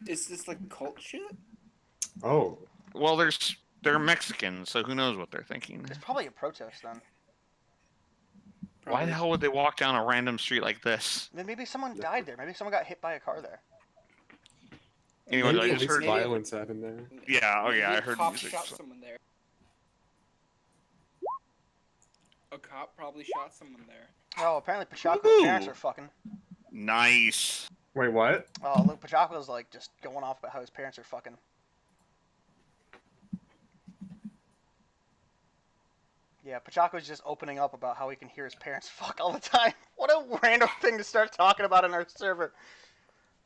Is this like cult shit? Oh. Well, they're Mexican, so who knows what they're thinking. It's probably a protest then. Why the hell would they walk down a random street like this? Then maybe someone died there. Maybe someone got hit by a car there. Anyways, I Maybe just heard violence happened there. Yeah, oh yeah, I heard cop music. shot someone there. A cop probably shot someone there. Oh, apparently Pachaco's parents are fucking. Nice. Wait, what? Oh, look, Pachaco's like just going off about how his parents are fucking. Yeah, Pachaco's just opening up about how he can hear his parents fuck all the time. What a random thing to start talking about in our server.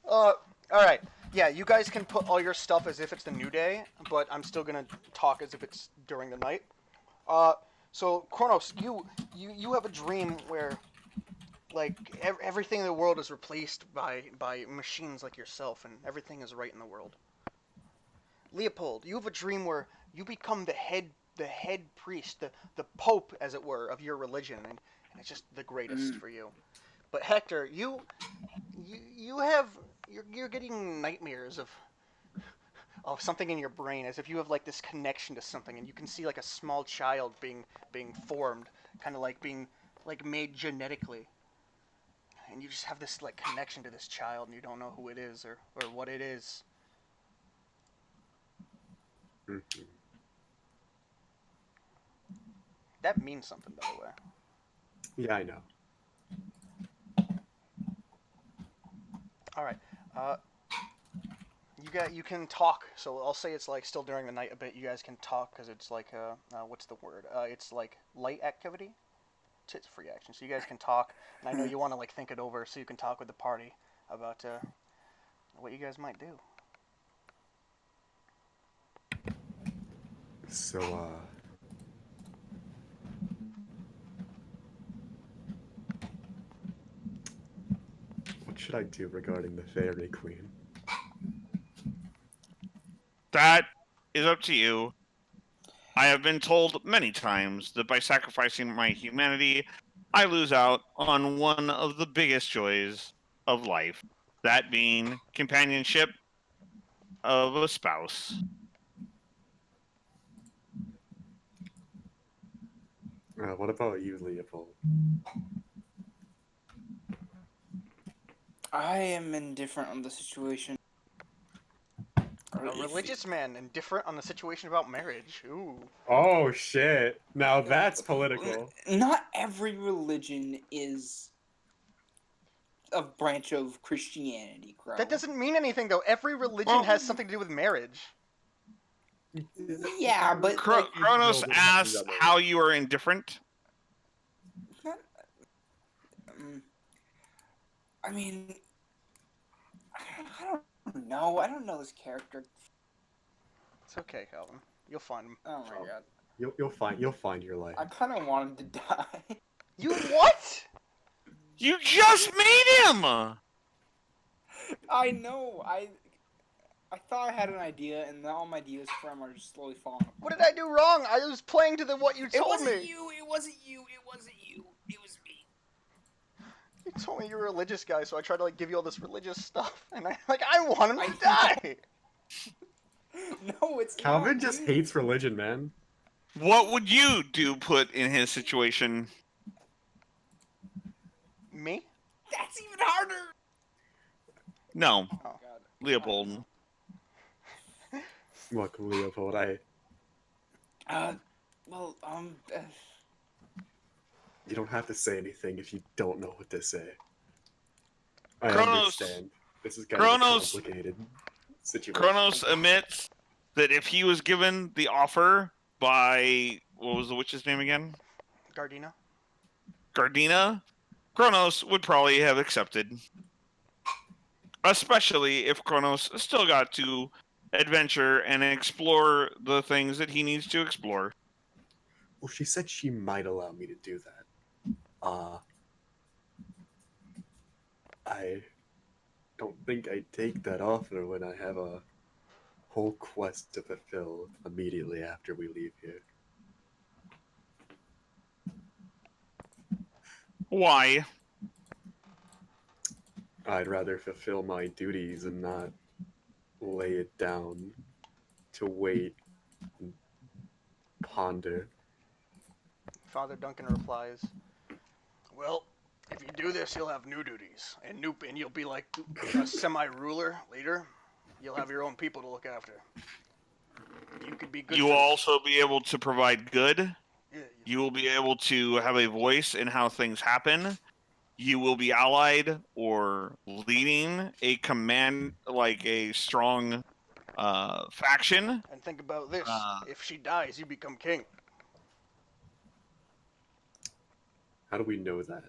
Alright. Yeah, you guys can put all your stuff as if it's the new day, but I'm still gonna talk as if it's during the night. So, Kronos, you have a dream where, like, everything in the world is replaced by machines like yourself, and everything is right in the world. Leopold, you have a dream where you become the head priest, the pope, as it were, of your religion, and it's just the greatest for you. But Hector, you're getting nightmares of something in your brain, as if you have like this connection to something, and you can see like a small child being formed, kind of like being like made genetically, and you just have this like connection to this child, and you don't know who it is or what it is. Mm-hmm. That means something, by the way. Yeah, I know. All right. You can talk. So I'll say it's like still during the night a bit. You guys can talk because it's like what's the word? It's like light activity. It's free action, so you guys can talk. And I know you want to like think it over, so you can talk with the party about what you guys might do. So, what should I do regarding the Fairy Queen? That is up to you. I have been told many times that by sacrificing my humanity, I lose out on one of the biggest joys of life, that being companionship of a spouse. What about you, Leopold? I am indifferent on the situation. A religious man indifferent on the situation about marriage. Ooh. Oh shit! Now that's political. Not every religion is a branch of Christianity, Crow. That doesn't mean anything, though. Every religion has something to do with marriage. Yeah, but Kronos asks how you are indifferent. I mean, I don't know. I don't know this character. It's okay, Calvin. You'll find him. Oh my god. You'll find your life. I kind of want him to die. You what? You just made him. I know. I thought I had an idea, and now all my ideas for him are just slowly falling apart. What did I do wrong? I was playing to what you told me. It wasn't you. It wasn't you. It was me. You told me you're a religious guy, so I tried to like give you all this religious stuff, and I want him to die. No, it's Calvin just hates religion, man. What would you do put in his situation? Me? That's even harder. No, Oh. Leopold. Look, Leopold, You don't have to say anything if you don't know what to say. I understand. This is kind of a complicated situation. Kronos admits that if he was given the offer by, what was the witch's name again? Gardina? Kronos would probably have accepted. Especially if Kronos still got to adventure and explore the things that he needs to explore. Well, she said she might allow me to do that. I don't think I'd take that offer when I have a whole quest to fulfill immediately after we leave here. Why? I'd rather fulfill my duties and not lay it down to wait and ponder. Father Duncan replies, "Well, if you do this, you'll have new duties, and you'll be like a semi-ruler later. You'll have your own people to look after. You could be good. You will also be able to provide good. Yeah, You will be able to have a voice in how things happen. You will be allied or leading a command, like a strong faction. and think about this: Uh, if she dies, you become king. How do we know that?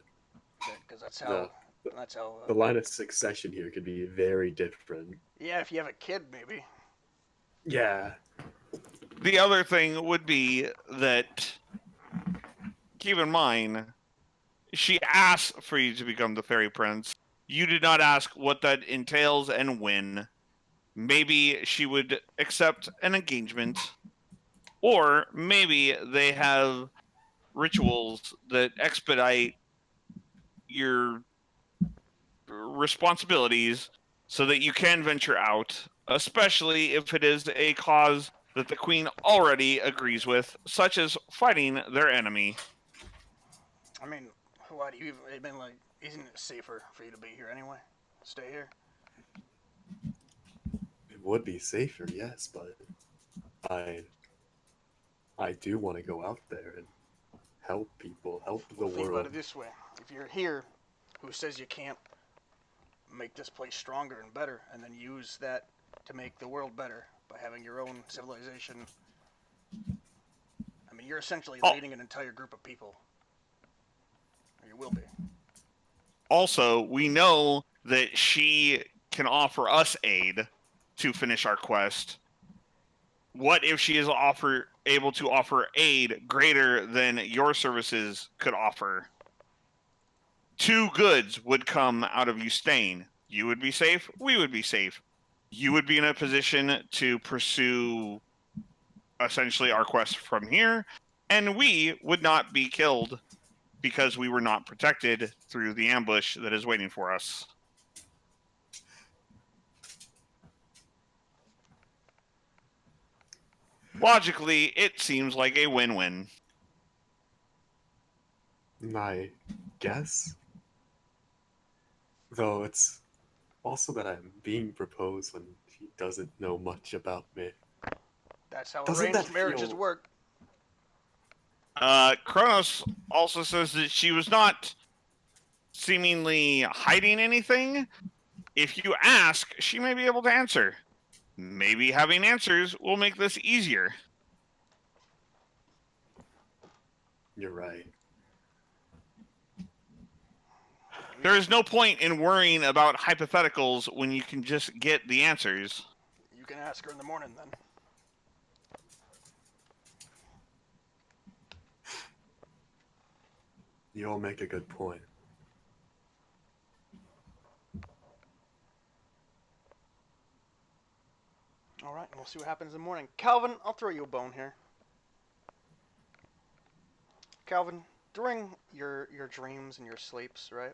Because that's The, how. the, That's how. the line of succession here could be very different. Yeah, if you have a kid, maybe. Yeah. the other thing would be that, keep in mind, she asked for you to become the fairy prince. You did not ask what that entails and when. Maybe she would accept an engagement, or maybe they have rituals that expedite your responsibilities so that you can venture out, especially if it is a cause that the queen already agrees with, such as fighting their enemy. I mean, why do you even? I mean, like, isn't it safer for you to be here anyway? Stay here. It would be safer, yes, but I I do want to go out there and help people, help the Well, think about world. it this way: if you're here, who says you can't make this place stronger and better, and then use that to make the world better by having your own civilization? I mean, you're essentially leading an entire group of people. Or you will be. Also, we know that she can offer us aid to finish our quest. What if she is able to offer aid greater than your services could offer? Two goods would come out of you staying. You would be safe, we would be safe. You would be in a position to pursue essentially our quest from here, and we would not be killed because we were not protected through the ambush that is waiting for us. Logically, it seems like a win-win. I guess. Though it's also that I'm being proposed when he doesn't know much about me. That's how Doesn't arranged that marriages feel- work. Kronos also says that she was not seemingly hiding anything. If you ask, she may be able to answer. Maybe having answers will make this easier. You're right. There is no point in worrying about hypotheticals when you can just get the answers. You can ask her in the morning then. You all make a good point. Alright, and we'll see what happens in the morning. Calvin, I'll throw you a bone here. Calvin, during your dreams and your sleeps, right?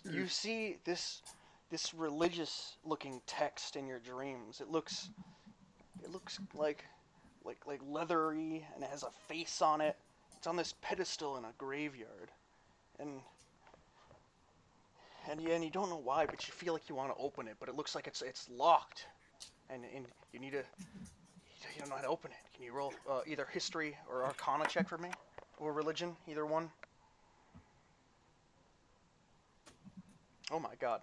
You see this religious looking text in your dreams. It looks like leathery, and it has a face on it. It's on this pedestal in a graveyard. And you don't know why, but you feel like you want to open it, but it looks like it's locked. And you need to you don't know how to open it. Can you roll either history or arcana check for me? Or religion, either one? Oh my god.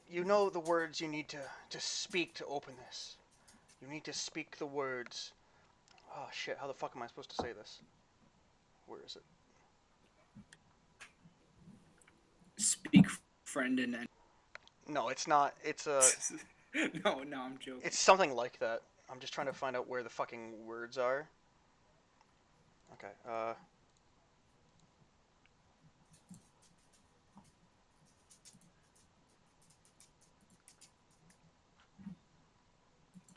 You know the words you need to speak to open this. You need to speak the words. Oh shit, how the fuck am I supposed to say this? Where is it? Speak, friend, and No, it's not. It's a. no, I'm joking. It's something like that. I'm just trying to find out where the fucking words are. Okay,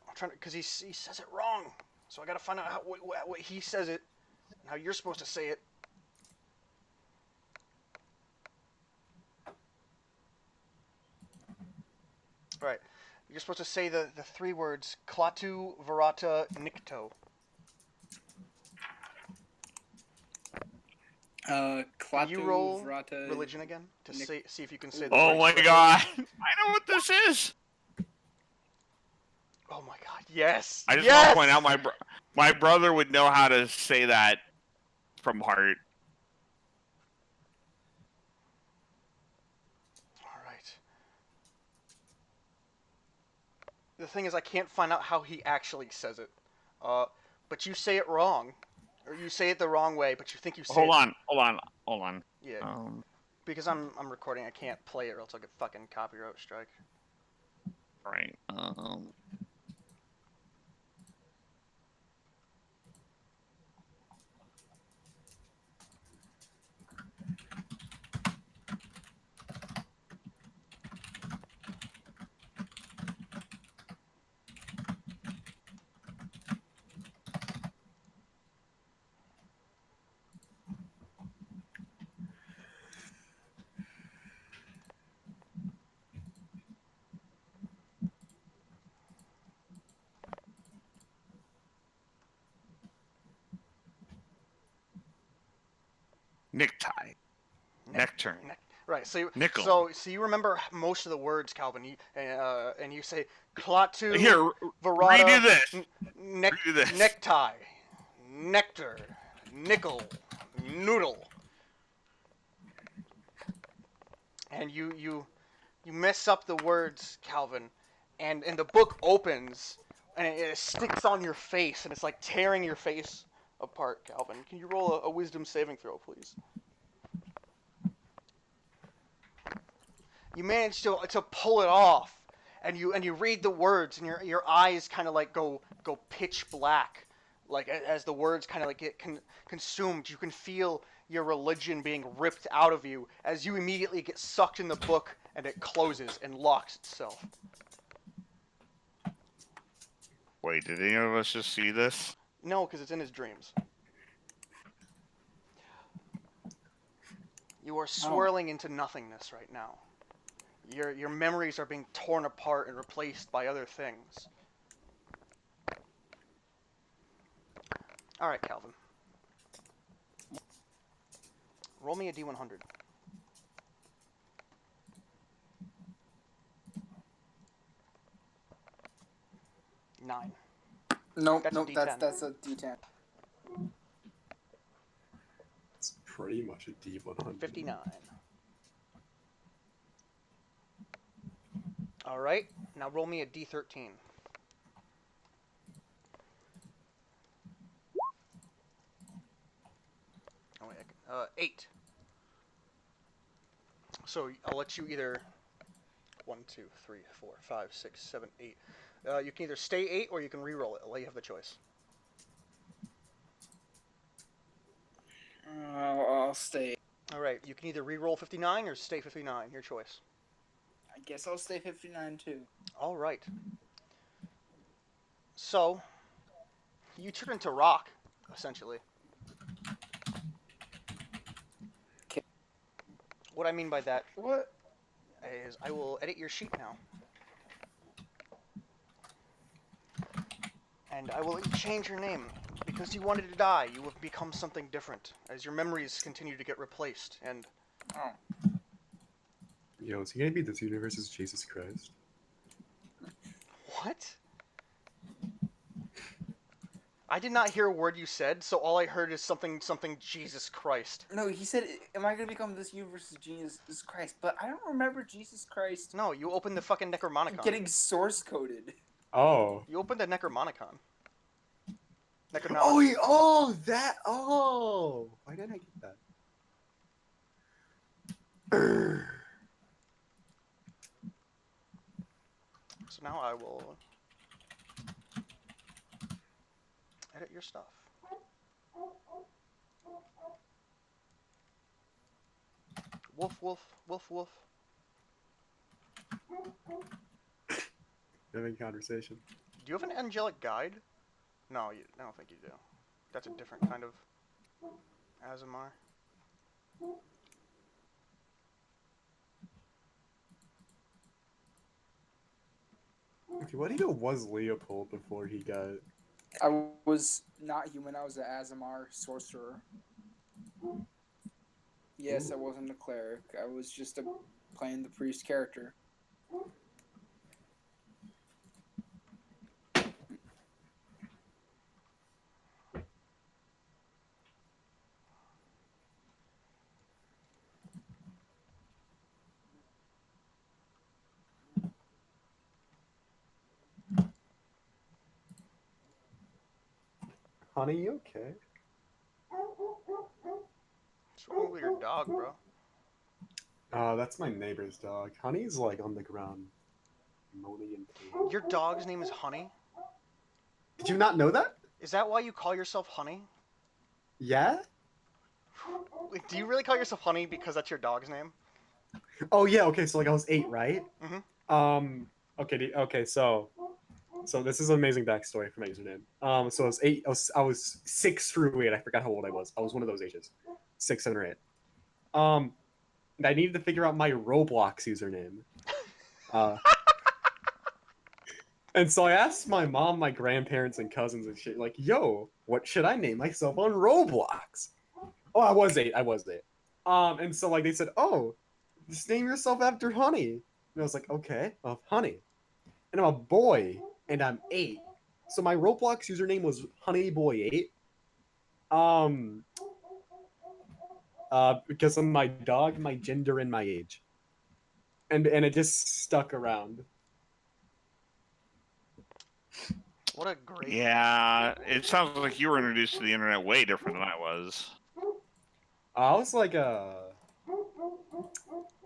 I'm trying to, because he says it wrong. So I gotta find out what he says it, and how you're supposed to say it. All right. You're supposed to say the 3 words Klaatu Varata Nikto. Can you roll Vrata, religion again to see if you can say the Oh words my correctly? god! I know what this is. Oh my god! Yes. I just yes! want to point out my brother would know how to say that from heart. All right. The thing is, I can't find out how he actually says it. But you say it wrong, or you say it the wrong way, but you think you say it. Hold on. Yeah. Because I'm recording, I can't play it, or else I'll get fucking copyright strike. Right. Necktie. Nectarine. Right. So Nickel. so you remember most of the words, Calvin. And you say Klaatu Here, Varata redo this. Redo this. Necktie, Nectar, Nickel, Noodle. And you mess up the words, Calvin, and the book opens and it sticks on your face and it's like tearing your face apart, Calvin. Can you roll a wisdom saving throw, please? You manage to pull it off, and you read the words, and your eyes kind of like go pitch black, like as the words kind of like get consumed. You can feel your religion being ripped out of you as you immediately get sucked in the book, and it closes and locks itself. Wait, did any of us just see this? No, because it's in his dreams. You are swirling into nothingness right now. Your memories are being torn apart and replaced by other things. All right, Calvin. Roll me a D100. 9. Nope, That's a nope, D10. that's a D10. It's pretty much a D100. 59. All right, now roll me a D13. Oh wait, 8. So I'll let you either 1, 2, 3, 4, 5, 6, 7, 8. You can either stay 8 or you can re-roll it. I'll let you have the choice. I'll stay. All right, you can either re-roll 59 or stay 59. Your choice. I guess I'll stay 59 too. All right. So you turn into rock, essentially. Okay. What I mean by that What? is I will edit your sheet now. And I will change your name. Because you wanted to die, you have become something different. As your memories continue to get replaced, and... Oh. Yo, is he gonna be this universe's Jesus Christ? What? I did not hear a word you said, so all I heard is something Jesus Christ. No, he said, am I going to become this universe's Jesus Christ? But I don't remember Jesus Christ No, you opened the fucking Necromonicon. getting source coded. Oh. You opened the Necromonicon. Oh! Why didn't I get that? So now I will edit your stuff. Woof, woof, woof, woof. Having a conversation. Do you have an angelic guide? No, I don't think you do. That's a different kind of Azamar. Okay, what even was Leopold before he got... I was not human. I was an Azamar sorcerer. Yes, I wasn't a cleric. I was just playing the priest character. Honey, you okay? What's wrong with your dog, bro? That's my neighbor's dog. Honey's like on the ground, moaning in pain. Your dog's name is Honey? Did you not know that? Is that why you call yourself Honey? Yeah? Wait, do you really call yourself Honey because that's your dog's name? Oh yeah, okay, so like I was 8, right? Mm-hmm. Okay, so this is an amazing backstory for my username. So I was 8, I was 6 through 8, I forgot how old I was. I was one of those ages. 6, 7, or 8. And I needed to figure out my Roblox username. And so I asked my mom, my grandparents, and cousins and shit, like, yo, what should I name myself on Roblox? Oh, I was 8. And so like they said, oh, just name yourself after Honey. And I was like, okay, Honey. And I'm a boy, and I'm 8. So my Roblox username was honeyboy8. Because of my dog, my gender, and my age. And it just stuck around. What a great... Yeah, it sounds like you were introduced to the internet way different than I was. I was like, I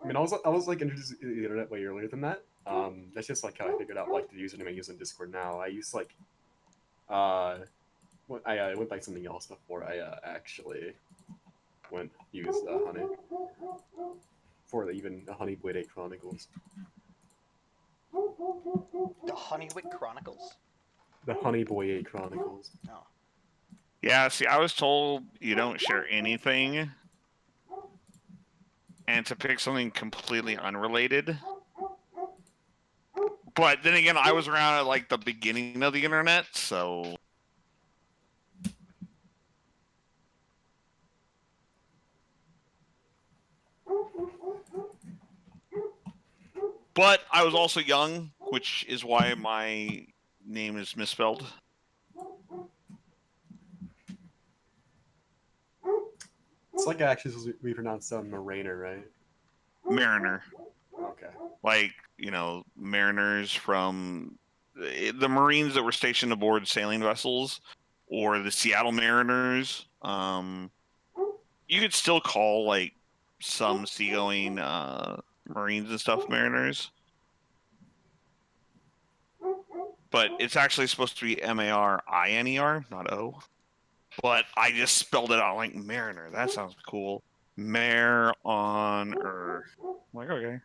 was like introduced to the internet way earlier than that. That's just like how I figured out like the username I use in Discord now. I use like, I went by something else before I actually used Honey for even the Honeyboy 8 Chronicles. The Honeywick Chronicles? The Honeyboy 8 Chronicles. Oh. Yeah, see, I was told you don't share anything, and to pick something completely unrelated. But then again, I was around at like the beginning of the internet, so. But I was also young, which is why my name is misspelled. It's like actually supposed to be pronounced Mariner, right? Mariner. Okay. Like, mariners from the Marines that were stationed aboard sailing vessels, or the Seattle Mariners. You could still call like some seagoing Marines and stuff Mariners, but it's actually supposed to be Mariner, not O. But I just spelled it out like Mariner. That sounds cool. Mare on Earth. I'm like, okay.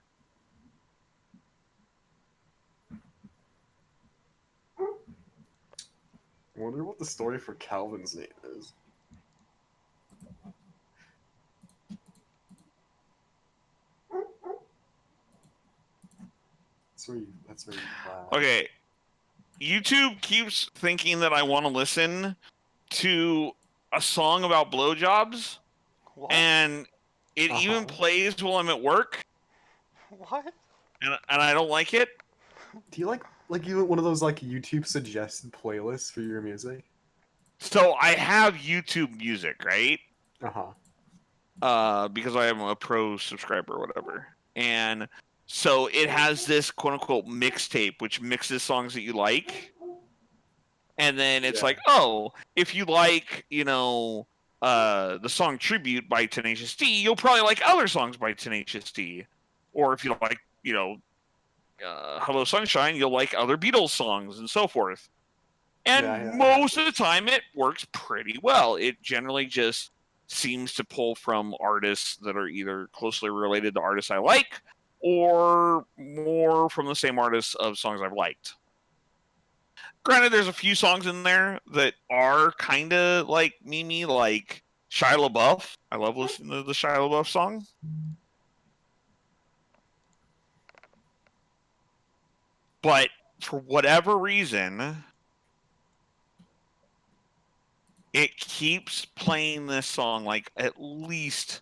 I wonder what the story for Calvin's name is. That's where you laugh. Okay. YouTube keeps thinking that I want to listen to a song about blowjobs, What? and it even plays while I'm at work. What? And I don't like it. Do you like you one of those like YouTube suggested playlists for your music? So I have YouTube Music, right? Because I am a pro subscriber or whatever. And so it has this quote unquote mixtape, which mixes songs that you like. And then it's like, oh, if you like, the song Tribute by Tenacious D, you'll probably like other songs by Tenacious D. Or if you like, Hello Sunshine, you'll like other Beatles songs and so forth. And most of the time it works pretty well. It generally just seems to pull from artists that are either closely related to artists I like, or more from the same artists of songs I've liked. Granted, there's a few songs in there that are kind of like Mimi, like Shia LaBeouf. I love listening to the Shia LaBeouf song. But for whatever reason, it keeps playing this song like at least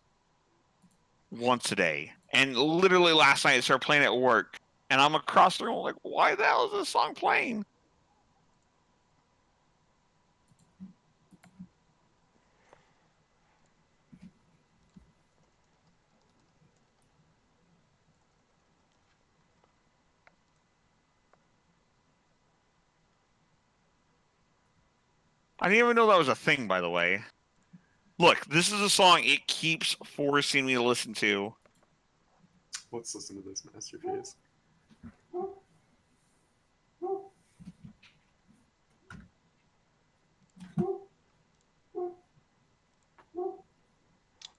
once a day. And literally last night it started playing at work. And I'm across the room like, why the hell is this song playing? I didn't even know that was a thing, by the way. Look, this is a song it keeps forcing me to listen to. Let's listen to this masterpiece.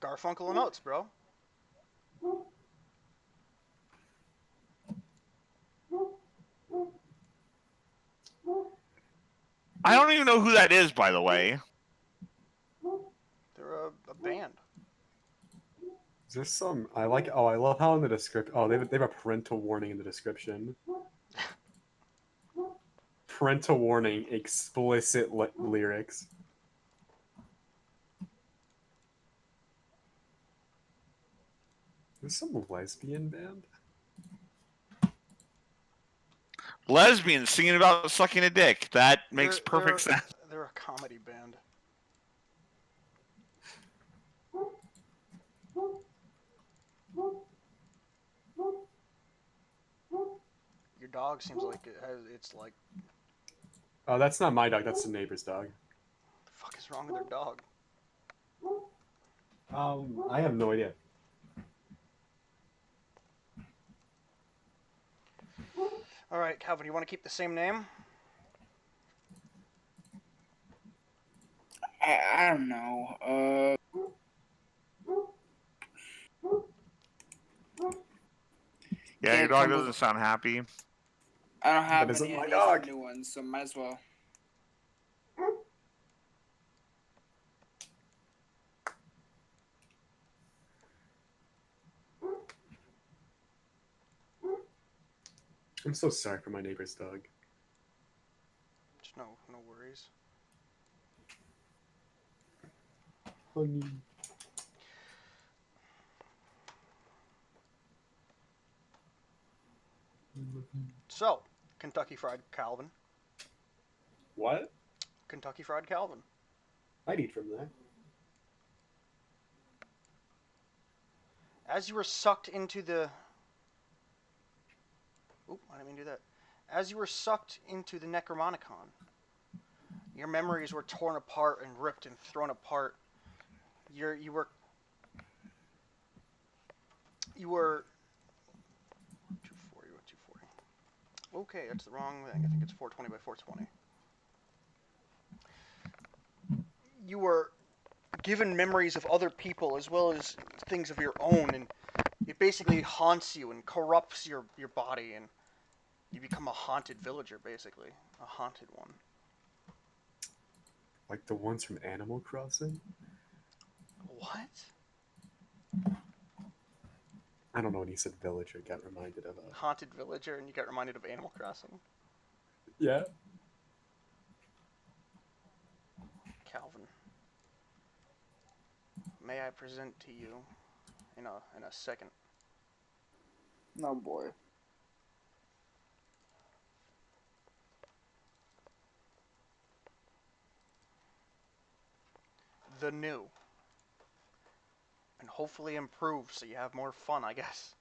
Garfunkel and Oates, bro. I don't even know who that is, by the way. They're a band. Is there some? I like. Oh, I love how in the description. Oh, they have a parental warning in the description. Parental warning, explicit lyrics. There's some lesbian band. Lesbians singing about sucking a dick. That makes perfect sense. They're a comedy band. Your dog seems like it's like. Oh, that's not my dog. That's the neighbor's dog. What the fuck is wrong with their dog? I have no idea. All right, Calvin, you want to keep the same name? I don't know. Yeah, your dog doesn't sound happy. I don't have That isn't any my ideas dog. for new ones, so might as well. I'm so sorry for my neighbor's dog. Just no worries. Honey. So, Kentucky Fried Calvin. What? Kentucky Fried Calvin. I'd eat from there. As you were sucked into the... Oop, I didn't mean to do that. As you were sucked into the Necromonicon, your memories were torn apart and ripped and thrown apart. You were 240. What 240? Okay, that's the wrong thing. I think it's 420 by 420. You were given memories of other people as well as things of your own, and it basically haunts you and corrupts your body, and you become a haunted villager, basically. A haunted one. Like the ones from Animal Crossing? What? I don't know, when he said villager, got reminded of a... Haunted villager, and you got reminded of Animal Crossing? Yeah? Calvin. May I present to you in a second. No boy. The new. And hopefully improve so you have more fun, I guess.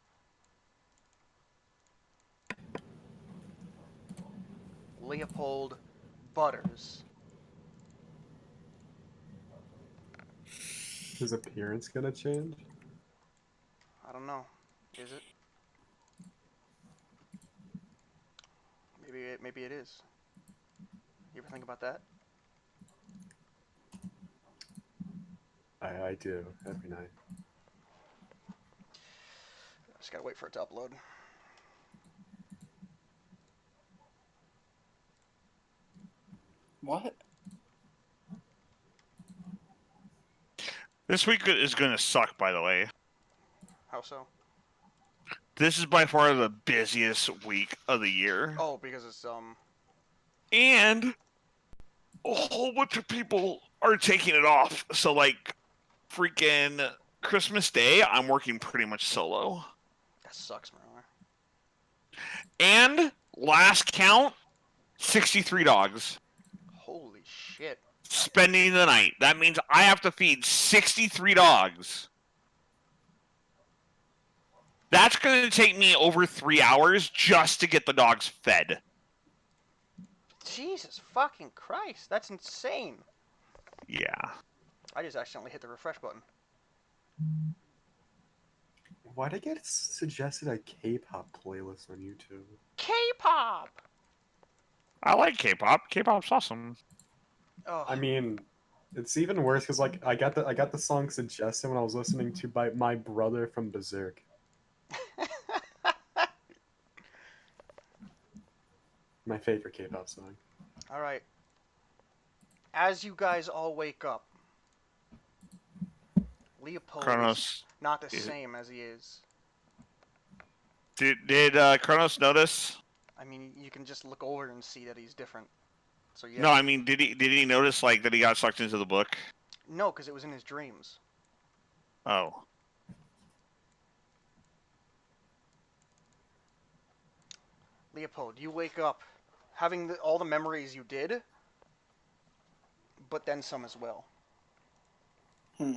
Leopold Butters. His appearance gonna change? I don't know. Is it? Maybe it is. You ever think about that? I do, every night. Just gotta wait for it to upload. What? This week is going to suck, by the way. How so? This is by far the busiest week of the year. Oh, because it's And a whole bunch of people are taking it off. So, like, freaking Christmas Day, I'm working pretty much solo. that sucks, man. And last count, 63 dogs Holy shit. spending the night. That means I have to feed 63 dogs. That's going to take me over 3 hours just to get the dogs fed. Jesus fucking Christ, that's insane. Yeah. I just accidentally hit the refresh button. Why'd I get suggested a K-pop playlist on YouTube? K-pop. I like K-pop. K-pop's awesome. Oh, I mean, it's even worse because like I got the song suggested when I was listening to by my brother from Berserk. My favorite K-pop song. all right. As you guys all wake up, Leopold is Kronos. not the is- same as he is. Did Kronos notice? I mean, you can just look over and see that he's different. So yeah. No, I mean, did he notice like that he got sucked into the book? No, because it was in his dreams. Oh. Leopold, you wake up having all the memories you did, but then some as well. Hmm.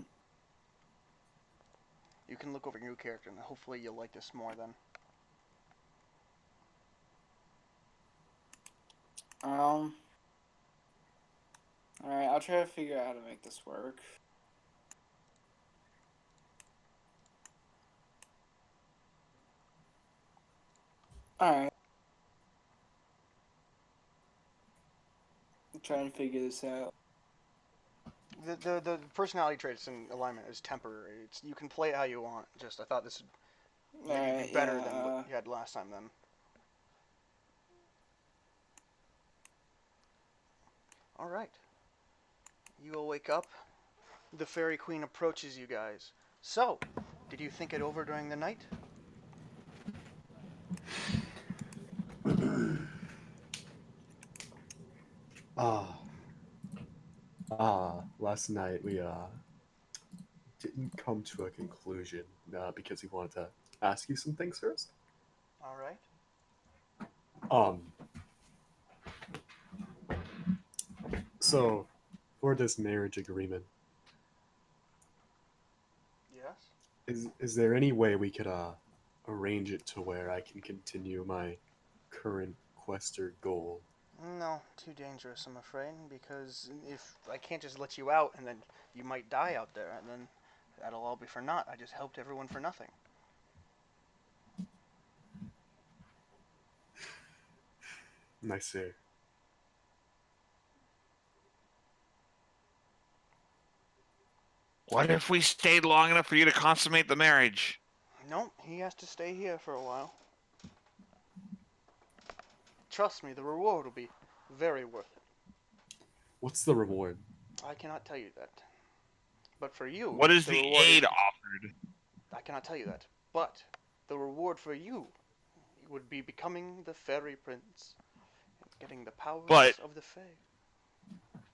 You can look over your new character, and hopefully you'll like this more then. Alright, I'll try to figure out how to make this work. Alright. I'm trying to figure this out. The personality traits in alignment is temporary. You can play it how you want. Just I thought this would maybe Alright, be better yeah, than what you had last time then. Alright. You will wake up. The Fairy Queen approaches you guys. So, did you think it over during the night? Last night we didn't come to a conclusion because we wanted to ask you some things first. Alright. So for this marriage agreement, Yes? is there any way we could arrange it to where I can continue my current quest or goal? No, too dangerous, I'm afraid, because if I can't just let you out and then you might die out there, and then that'll all be for naught. I just helped everyone for nothing. I see. What if we stayed long enough for you to consummate the marriage? No, he has to stay here for a while. Trust me, the reward will be very worth it. What's the reward? I cannot tell you that. But for you, What is the reward aid offered? I cannot tell you that. But the reward for you would be becoming the fairy prince, and getting the powers But- of the fae.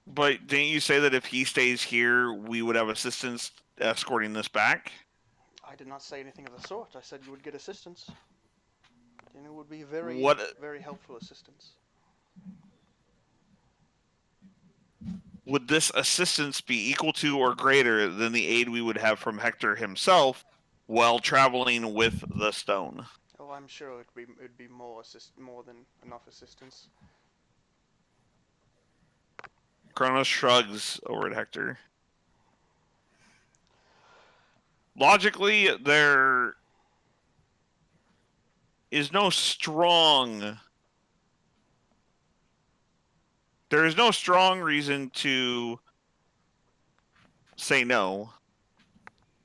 But didn't you say that if he stays here, we would have assistance escorting this back? I did not say anything of the sort. I said you would get assistance. And it would be very, What- very helpful assistance. Would this assistance be equal to or greater than the aid we would have from Hector himself while traveling with the stone? Oh, I'm sure it'd be more than enough assistance. Kronos shrugs over at Hector. Logically, there is no strong reason to say no.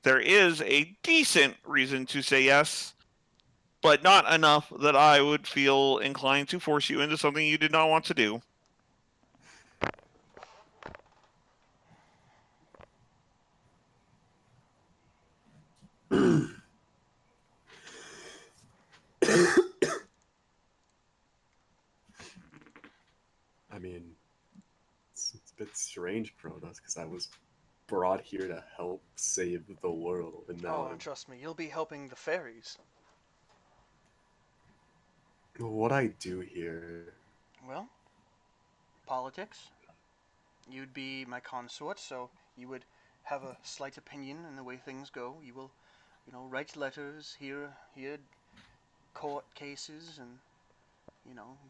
There is a decent reason to say yes, but not enough that I would feel inclined to force you into something you did not want to do. bit strange, Kronos, because I was brought here to help save the world, and now Oh, trust me, you'll be helping the fairies. what I do here. Well, politics. You'd be my consort, so you would have a slight opinion in the way things go. You will, write letters, hear court cases, and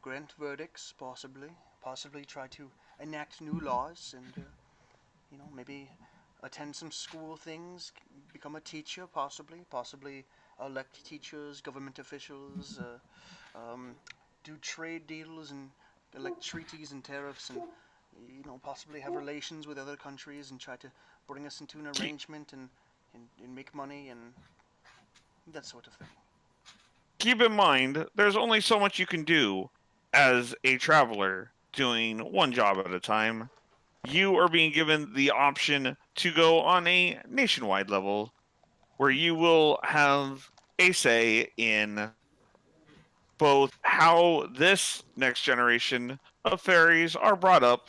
grant verdicts, possibly try to enact new laws, and maybe attend some school things, become a teacher, possibly elect teachers, government officials, do trade deals and elect treaties and tariffs, and possibly have relations with other countries and try to bring us into an arrangement and make money and that sort of thing. Keep in mind, there's only so much you can do as a traveler doing one job at a time. You are being given the option to go on a nationwide level where you will have a say in both how this next generation of fairies are brought up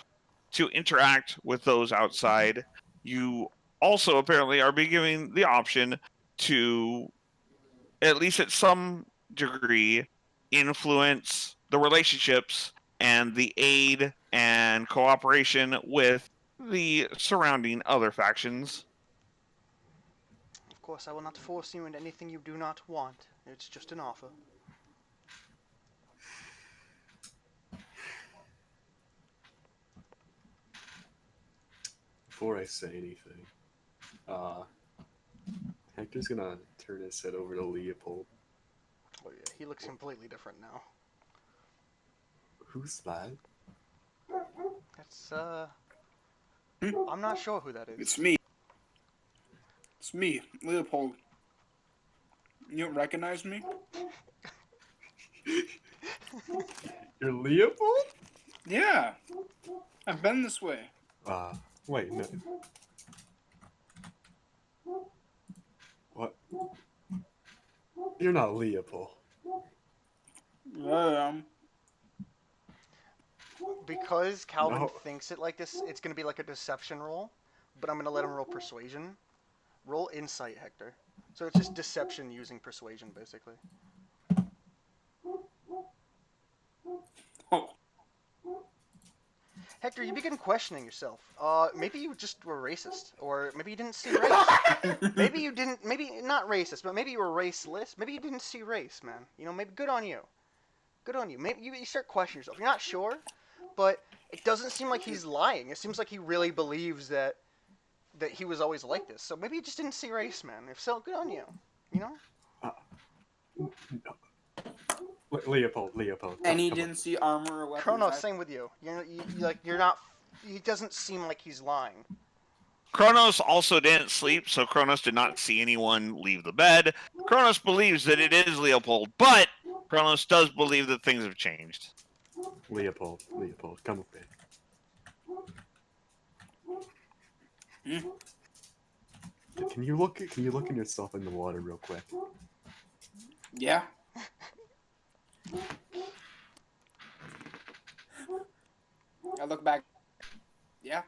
to interact with those outside. You also apparently are being given the option to, at least at some degree, influence the relationships and the aid and cooperation with the surrounding other factions. Of course, I will not force you into anything you do not want. It's just an offer. Before I say anything, uh, Hector's gonna turn his head over to Leopold. Oh yeah, he looks completely different now. Who's that? That's I'm not sure who that is. It's me. It's me, Leopold. You don't recognize me? You're Leopold? Yeah. I've been this way. Wait, no. What? You're not Leopold. Because Calvin No. thinks it like this, it's gonna be like a deception roll, but I'm gonna let him roll persuasion. Roll insight, Hector. So it's just deception using persuasion, basically. Oh. Hector, you begin questioning yourself. Maybe you just were racist, or maybe you didn't see race. Maybe you didn't. Maybe not racist, but maybe you were raceless. Maybe you didn't see race, man. Maybe good on you. Good on you. Maybe you start questioning yourself. You're not sure, but it doesn't seem like he's lying. It seems like he really believes that he was always like this. So maybe you just didn't see race, man. If so, good on you. No. Leopold. And he come didn't see armor or weapons. Chronos, same with you. You're not. He doesn't seem like he's lying. Kronos also didn't sleep, so Kronos did not see anyone leave the bed. Kronos believes that it is Leopold, but Kronos does believe that things have changed. Leopold, come with me. Can you look at yourself in the water real quick? Yeah. I look back. Yeah.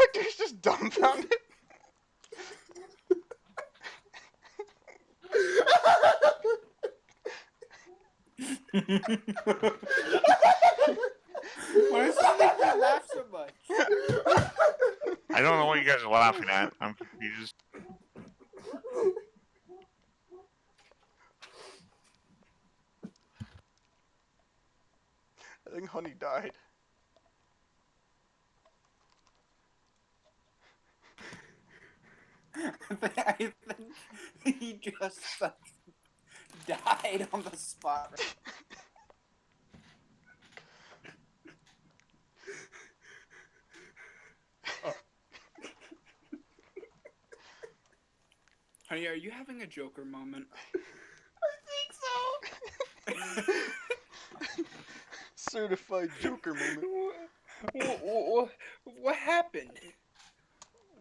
Hector's just dumbfounded. Why does that make me laugh so much? I don't know what you guys are laughing at. I'm confused. I think Honey died. I think he just died on the spot. Honey, are you having a Joker moment? I think so. Certified Joker moment. What happened?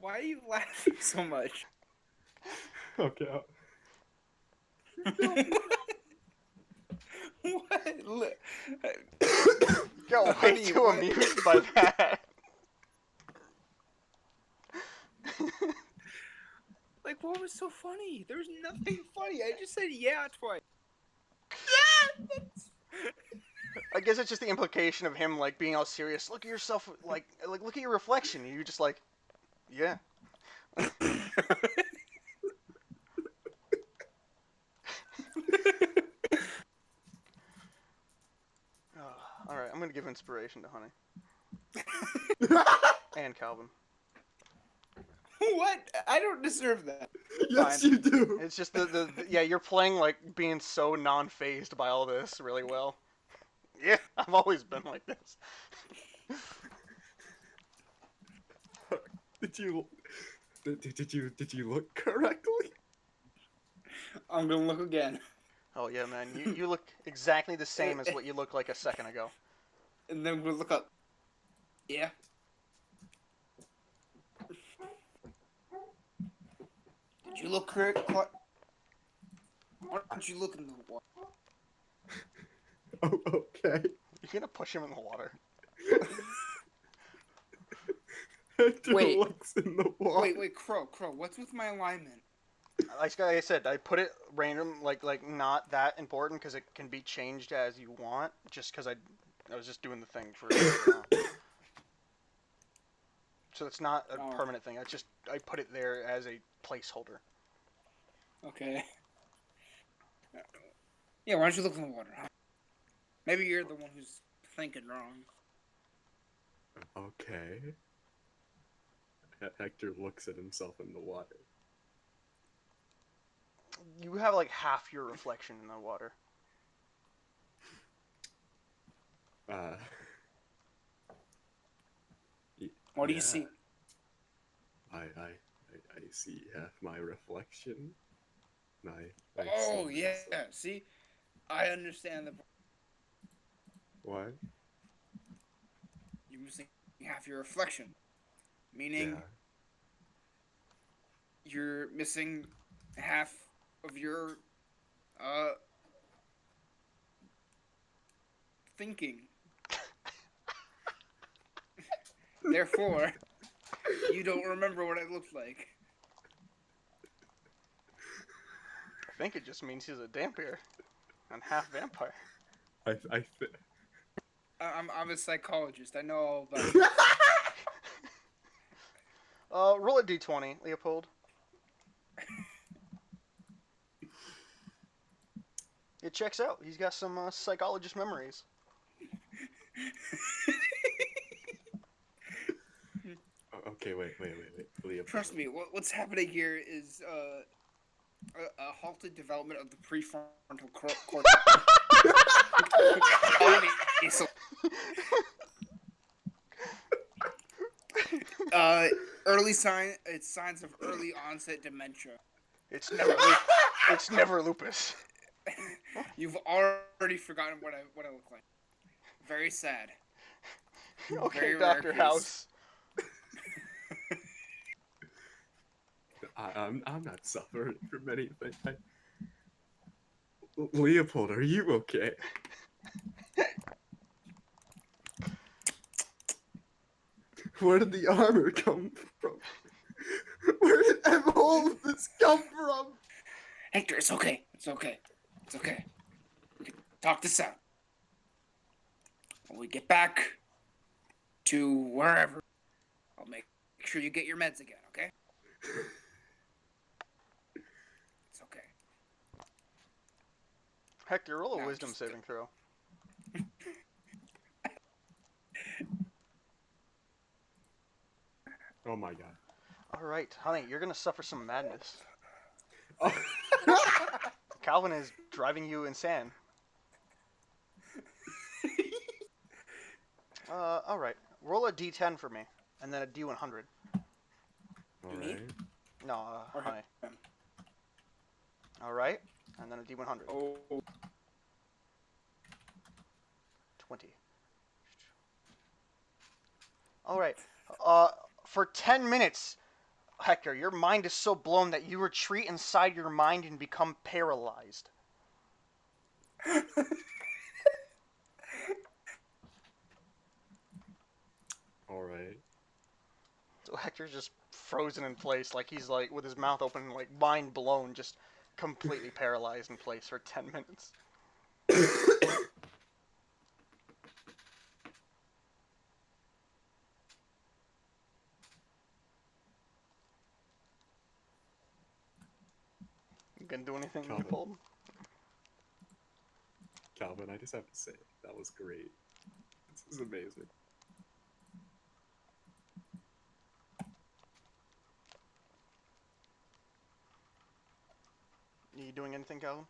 Why are you laughing so much? Okay. What? Got way Honey, too what? amused by that. Like, what was so funny? There's nothing funny. I just said yeah twice. I guess it's just the implication of him like being all serious. Look at yourself, like look at your reflection. And you're just like, yeah. All right, I'm gonna give inspiration to Honey and Calvin. What? I don't deserve that. Yes, Fine. you do. It's just the yeah, you're playing like being so non-phased by all this really well. Yeah, I've always been like this. Did you look correctly? I'm gonna look again. Oh yeah, man, you look exactly the same as what you looked like a second ago. And then we'll look up. Yeah. Did you look correct? Why don't you look in the water? Oh, okay. You're gonna push him in the water. Hector Wait. looks in the water. Wait, Crow, what's with my alignment? Like I said, I put it random, like not that important because it can be changed as you want. Just because I was just doing the thing for. So it's not a Oh. permanent thing. I put it there as a placeholder. Okay. Yeah, why don't you look in the water? Huh? Maybe you're the one who's thinking wrong. Okay. Hector looks at himself in the water. You have like half your reflection in the water. What do you see? I see half my reflection. I Oh, see yeah. myself. See? I understand the... What? You're missing half your reflection. Meaning Yeah. you're missing half of your, thinking. Therefore, you don't remember what I looked like. I think it just means he's a dampier and half vampire. I'm a psychologist. I know all about it. Roll a d20, Leopold. It checks out. He's got some psychologist memories. Okay, wait. Leopold. Trust me, what's happening here is a halted development of the prefrontal cortex. It's signs of early onset dementia. It's never lupus. You've already forgotten what I look like. Very sad. Okay, Very Dr. rare case. House. I'm not suffering from anything. Leopold, are you okay? Where did the armor come from? Where did all of this come from? Hector, it's okay. It's okay. It's okay. We can talk this out. When we get back to wherever, I'll make sure you get your meds again, okay? It's okay. Hector, roll a No, wisdom just- saving throw. Oh my god. All right, honey, you're gonna suffer some madness. Oh. Calvin is driving you insane. All right. Roll a d10 for me, and then a d100. All Me? right. No, Or honey. him. All right, and then a d100. Oh, 20. All right. For 10 minutes, Hector, your mind is so blown that you retreat inside your mind and become paralyzed. All right. So Hector's just frozen in place, like he's like with his mouth open, like mind blown, just completely paralyzed in place for 10 minutes. You gonna do anything, Calvin. Leopold? Calvin, I just have to say, that was great. This is amazing. Are you doing anything, Calvin?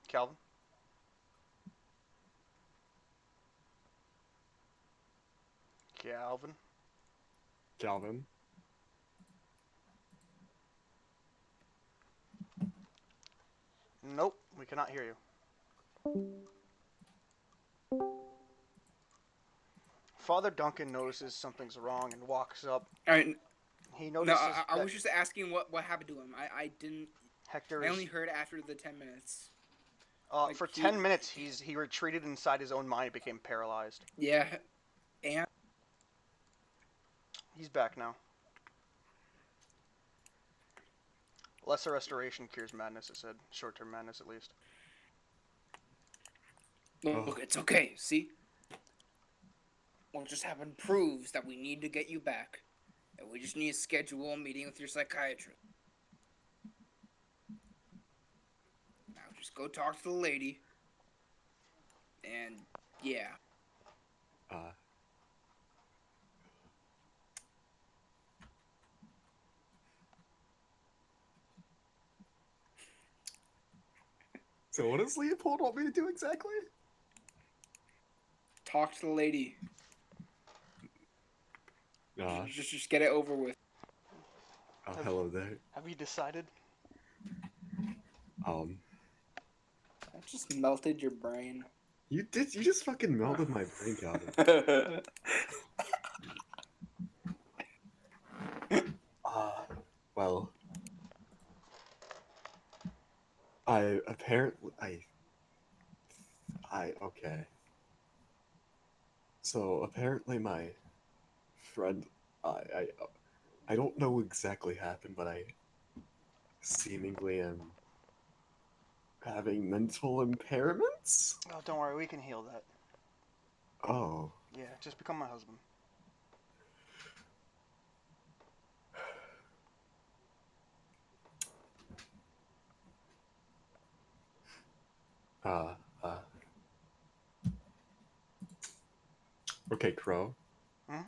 Calvin? Calvin? Calvin. Nope, we cannot hear you. Father Duncan notices something's wrong and walks up. All right. He No, notices I that was just asking what happened to him. I didn't. Hector I is. only heard after the 10 minutes. For 10 minutes, he retreated inside his own mind and became paralyzed. Yeah, and He's back now. Lesser restoration cures madness, it said. Short-term madness, at least. look, it's okay. See, what just happened proves that we need to get you back, and we just need to schedule a meeting with your psychiatrist. Now, just go talk to the lady, and yeah. So what does Leopold want me to do exactly? Talk to the lady. Just get it over with. Oh, hello there. Have you decided? I just melted your brain. You did. You just fucking melted my brain, Calvin. Well, okay. So apparently my friend, I don't know exactly happened, but I seemingly am having mental impairments. Oh, don't worry, we can heal that. Oh. Yeah, just become my husband. Okay, Crow. Hmm?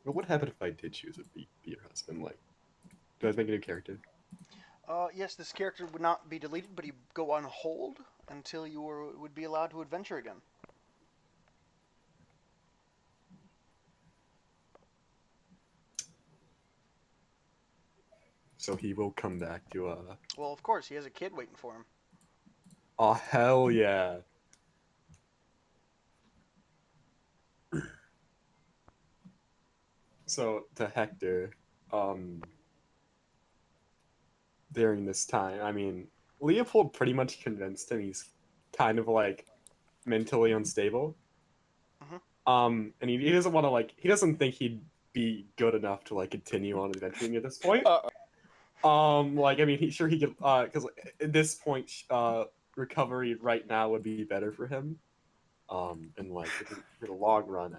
What would happen if I did choose to be your husband? Like, do I make a new character? Yes, this character would not be deleted, but he'd go on hold until you would be allowed to adventure again. So he will come back to Well, of course, he has a kid waiting for him. Oh hell yeah. So to Hector, during this time, I mean, Leopold pretty much convinced him he's kind of like mentally unstable. And he doesn't want to like he doesn't think he'd be good enough to like continue on adventuring at this point. Like I mean, he could because at this point, recovery right now would be better for him. And like for the long run,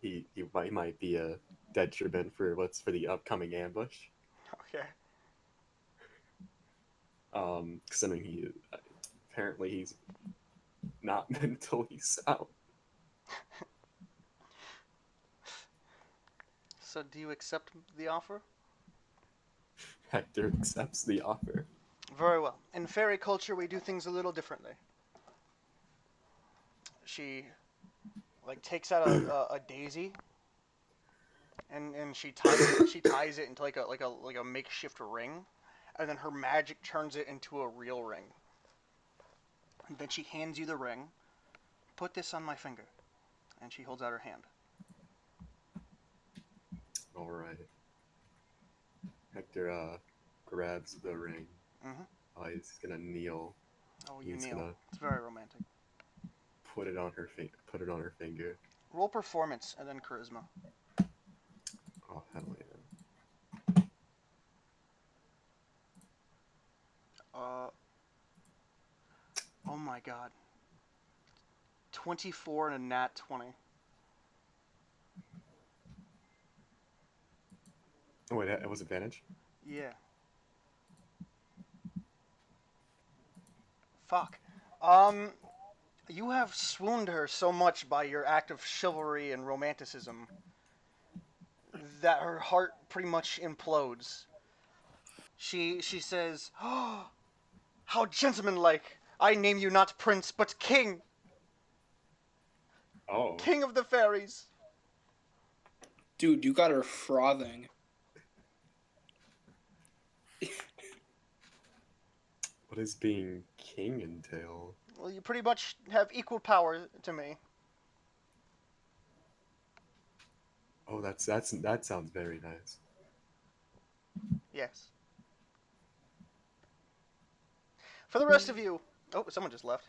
he might be a detriment for for the upcoming ambush. Okay. Considering he apparently he's not mentally sound. So, do you accept the offer? Hector accepts the offer. Very well. In fairy culture, we do things a little differently. She, like, takes out a daisy, and she ties it into like a makeshift ring, and then her magic turns it into a real ring. And then she hands you the ring, Put this on my finger. And she holds out her hand. All right. Hector grabs the ring. Mm-hmm. He's gonna kneel. Oh, you He's kneel. gonna It's very romantic. put it on her finger. Roll performance and then charisma. Oh hell yeah. Oh my god. 24 and a nat 20. Oh wait, it was advantage. Yeah. Fuck. You have swooned her so much by your act of chivalry and romanticism that her heart pretty much implodes. She says, "Oh, how gentlemanlike! I name you not prince, but king, Oh. king of the fairies." Dude, you got her frothing. What does being king entail? Well, you pretty much have equal power to me. Oh, that sounds very nice. Yes. For the rest of you, oh, someone just left.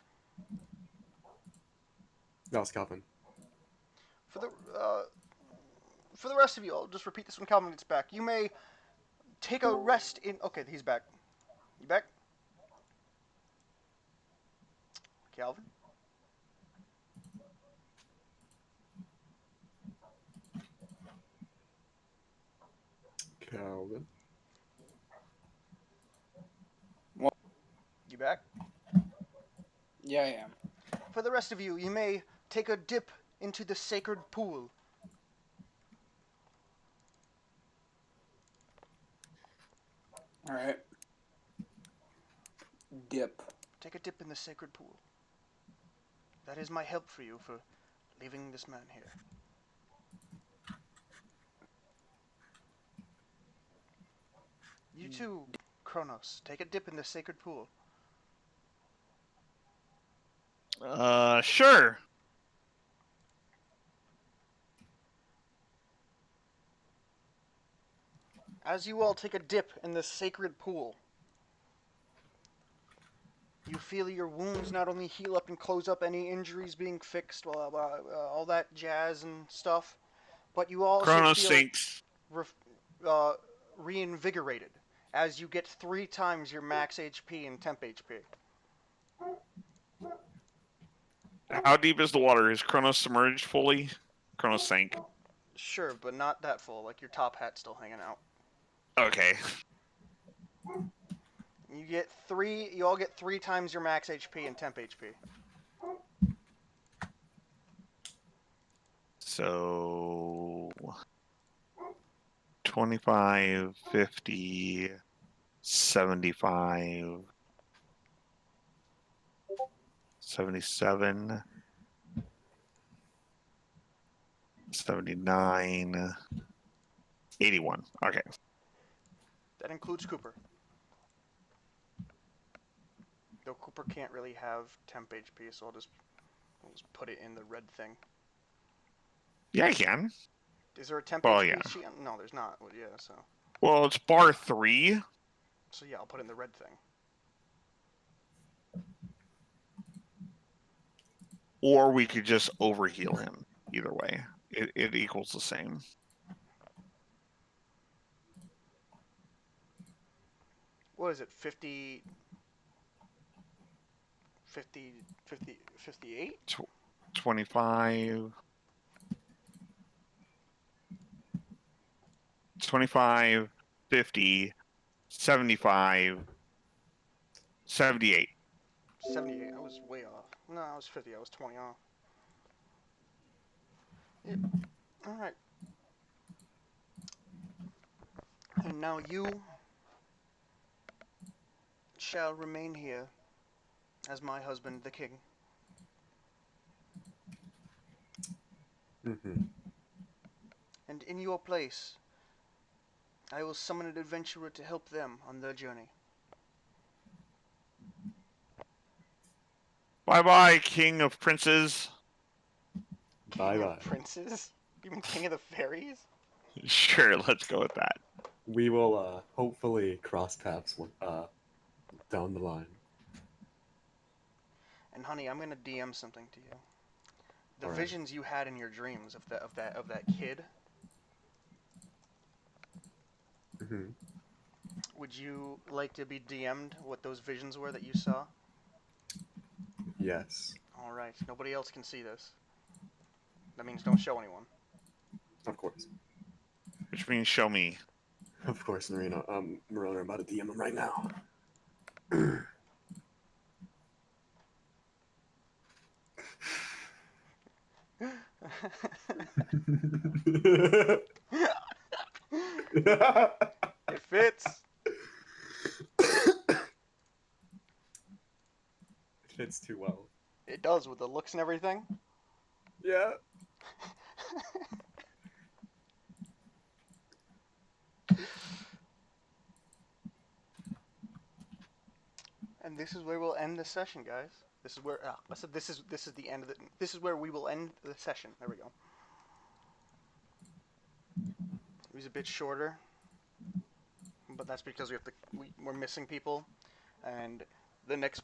That was Calvin. For the rest of you, I'll just repeat this when Calvin gets back. You may take a rest in. Okay, he's back. You back? Calvin? Calvin. You back? Yeah, I am. For the rest of you, you may take a dip into the sacred pool. All right. Dip. Take a dip in the sacred pool. That is my help for you for leaving this man here. You too, Kronos. Take a dip in the sacred pool. Sure. As you all take a dip in the sacred pool, you feel your wounds not only heal up and close up, any injuries being fixed, all that jazz and stuff, but you also Kronos feel sinks. reinvigorated as you get 3 times your max HP and temp HP. How deep is the water? Is Kronos submerged fully? Kronos sank. Sure, but not that full. Like your top hat's still hanging out. Okay. You all get 3 times your max HP and temp HP. So 25, 50, 75, 77, 79, 81. Okay. That includes Cooper. Though Cooper can't really have temp HP, so we'll just put it in the red thing. Yeah, I can. Is there a temp Oh, HP yeah. sheet? No, there's not. Well, yeah, so. Well, it's bar 3. So yeah, I'll put it in the red thing. Or we could just overheal him. Either way, it equals the same. What is it? 50, 50, 50, 58? 25, 25, 50, 75, 78. 78. I was way off. No, I was 50. I was 20 off. Yeah. Alright. And now you shall remain here as my husband, the king. Mm-hmm. And in your place, I will summon an adventurer to help them on their journey. Bye bye, king of princes. Bye-bye. Princes? You mean king of the fairies? Sure, let's go with that. We will hopefully cross paths down the line. And honey, I'm gonna DM something to you. The All right. visions you had in your dreams of that kid. Hmm. Would you like to be DM'd what those visions were that you saw? Yes. All right. Nobody else can see this. That means don't show anyone. Of course. Which means show me. Of course, Marino. Marona, I'm about to DM him right now. It fits. It fits too well. It does with the looks and everything. Yeah. And this is where we'll end the session, guys. This is where I said this is the end of the. This is where we will end the session. There we go. It was a bit shorter, but that's because we're missing people, and the next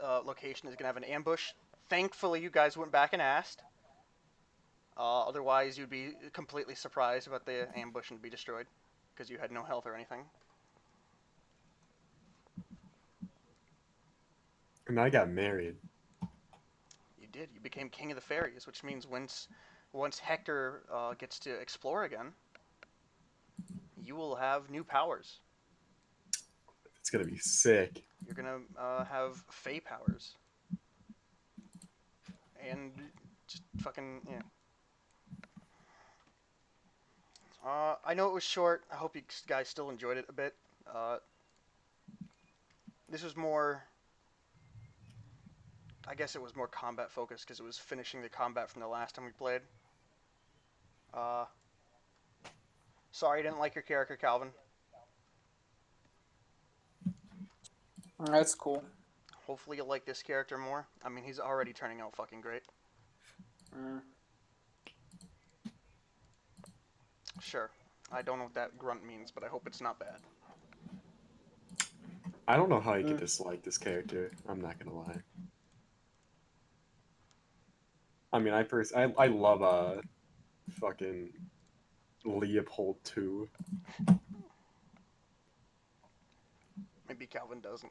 location is gonna have an ambush. Thankfully, you guys went back and asked. Otherwise, you'd be completely surprised about the ambush and be destroyed because you had no health or anything. And I got married. You did. You became king of the fairies, which means once Hector gets to explore again, you will have new powers. It's gonna be sick. You're gonna have Fey powers, and just fucking yeah. I know it was short. I hope you guys still enjoyed it a bit. This was more. I guess it was more combat focused because it was finishing the combat from the last time we played. Sorry I didn't like your character, Calvin. That's cool. Hopefully you'll like this character more. I mean, he's already turning out fucking great. Sure. I don't know what that grunt means, but I hope it's not bad. I don't know how you could dislike this character. I'm not gonna lie. I mean, I love fucking Leopold too. Maybe Calvin doesn't.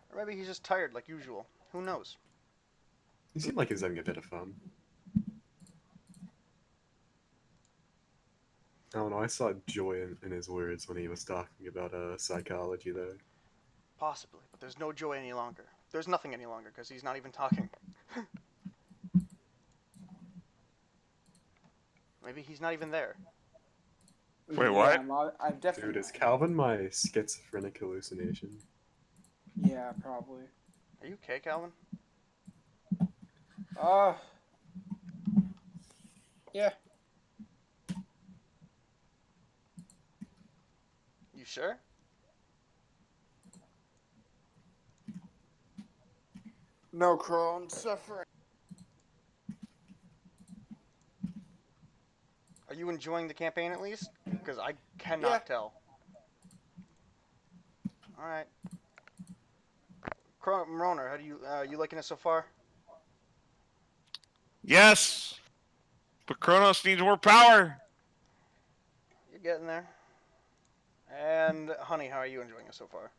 Or maybe he's just tired like usual. Who knows? He seemed like he was having a bit of fun. I don't know, I saw joy in his words when he was talking about psychology there. Possibly, but there's no joy any longer. There's nothing any longer because he's not even talking. Maybe he's not even there. Wait, what? I'm definitely. Dude, is Calvin my schizophrenic hallucination? Yeah, probably. Are you okay, Calvin? Yeah. You sure? No Crown suffering. Are you enjoying the campaign at least? Because I cannot tell. All right. Mroner, how do you liking it so far? Yes, but Kronos needs more power. You're getting there. And honey, how are you enjoying it so far?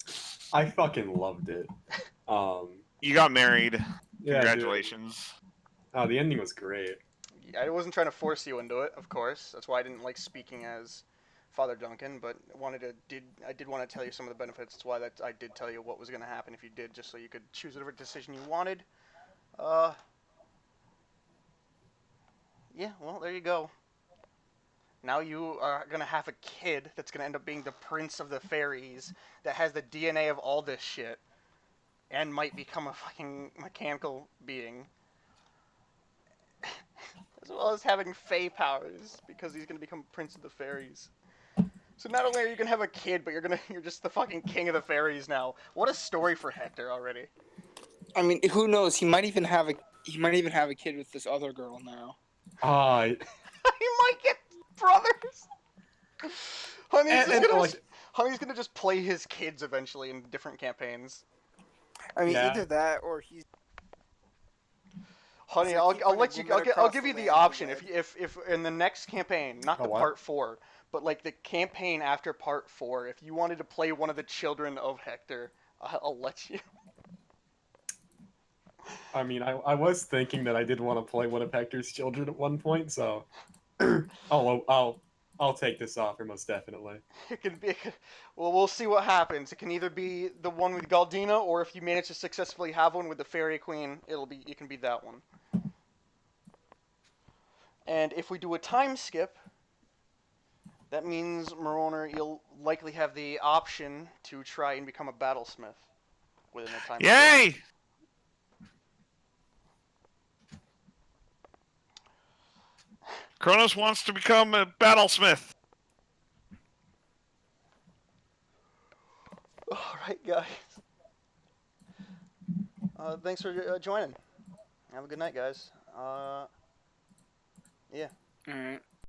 I fucking loved it. You got married. Yeah, Congratulations. dude. Oh, the ending was great. I wasn't trying to force you into it, of course. That's why I didn't like speaking as Father Duncan, but I did want to tell you some of the benefits. That's why I did tell you what was going to happen if you did, just so you could choose whatever decision you wanted. Yeah, well, there you go. Now you are going to have a kid that's going to end up being the prince of the fairies that has the DNA of all this shit and might become a fucking mechanical being. As well as having Fey powers because he's going to become prince of the fairies. So not only are you going to have a kid, but you're just the fucking king of the fairies now. What a story for Hector already. I mean, who knows? He might even have a kid with this other girl now. He might get brothers. Honey's gonna just play his kids eventually in different campaigns. I mean, Yeah. either that or he's. Honey, It's like I'll keeping let a you. woman I'll across give the you the land option wed. if in the next campaign, not the what? part 4, but like the campaign after part 4, if you wanted to play one of the children of Hector, I'll let you. I mean, I was thinking that I did want to play one of Hector's children at one point, so I'll take this offer most definitely. It can be. Well, we'll see what happens. It can either be the one with Galdina, or if you manage to successfully have one with the Fairy Queen, it can be that one. And if we do a time skip, that means, Moroner, you'll likely have the option to try and become a battlesmith within a time skip. Yay! Kronos wants to become a battlesmith. Alright, guys. Thanks for joining. Have a good night, guys. Yeah. All right.